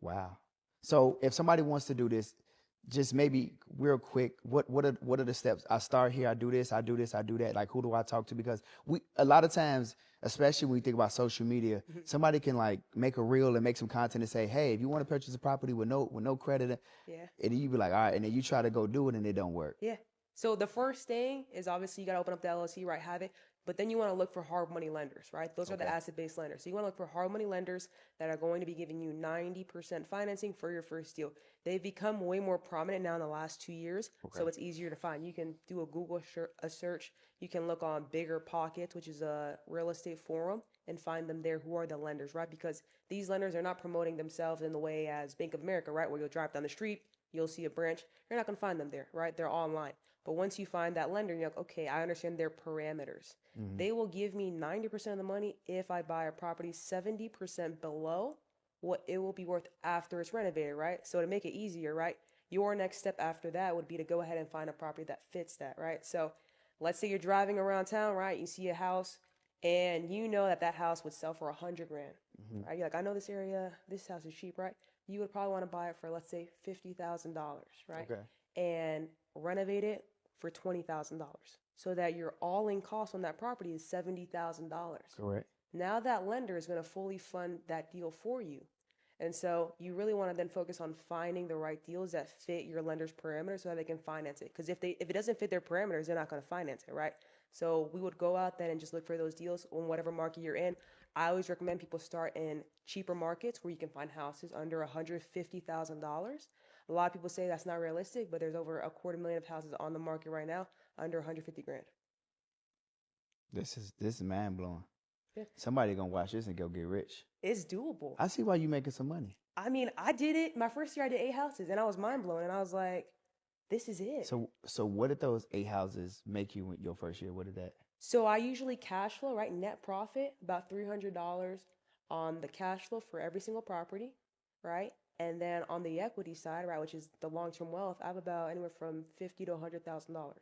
Wow. So if somebody wants to do this, just maybe real quick, what are the steps? I start here, I do this, I do this, I do that. Like who do I talk to? Because we a lot of times, especially when you think about social media, Mhm. somebody can like make a reel and make some content and say, hey, if you want to purchase a property with no credit, Yeah. and you be like, all right, and then you try to go do it and it don't work. Yeah. So the first thing is obviously you got to open up the LLC, right? Have it. But then you want to look for hard money lenders, right? Those are the Okay. asset-based lenders. So you want to look for hard money lenders that are going to be giving you 90% financing for your first deal. They've become way more prominent now in the last 2 years, Okay. so it's easier to find. You can do a a search. You can look on Bigger Pockets, which is a real estate forum, and find them there who are the lenders, right? Because these lenders are not promoting themselves in the way as Bank of America, right? Where you'll drive down the street, you'll see a branch. You're not going to find them there, right? They're online. But once you find that lender, you're like, okay, I understand their parameters. Hmm. They will give me 90% of the money if I buy a property 70% below what it will be worth after it's renovated, right? So to make it easier, right? Your next step after that would be to go ahead and find a property that fits that, right? So let's say you're driving around town, right? You see a house and you know that that house would sell for 100 grand, Hmm. right? You're like, I know this area, this house is cheap, right? You would probably want to buy it for, let's say, $50,000, right? Okay. And renovate it for $20,000 so that your all in cost on that property is $70,000. Correct. Now that lender is going to fully fund that deal for you. And so you really want to then focus on finding the right deals that fit your lender's parameters so that they can finance it. Because if it doesn't fit their parameters, they're not going to finance it, right? So we would go out then and just look for those deals in whatever market you're in. I always recommend people start in cheaper markets where you can find houses under $150,000. A lot of people say that's not realistic, but there's over a quarter million of houses on the market right now under 150 grand. This is mind blowing. Yeah. Somebody gonna watch this and go get rich. It's doable. I see why you making some money. I mean, I did it my first year. I did 8 houses, and I was mind blown. And I was like, "This is it." So what did those 8 houses make you in your first year? What did that? So I usually cash flow, right? Net profit about $300 on the cash flow for every single property, right? And then on the equity side, right, which is the long term wealth, I have about anywhere from 50 to $100,000.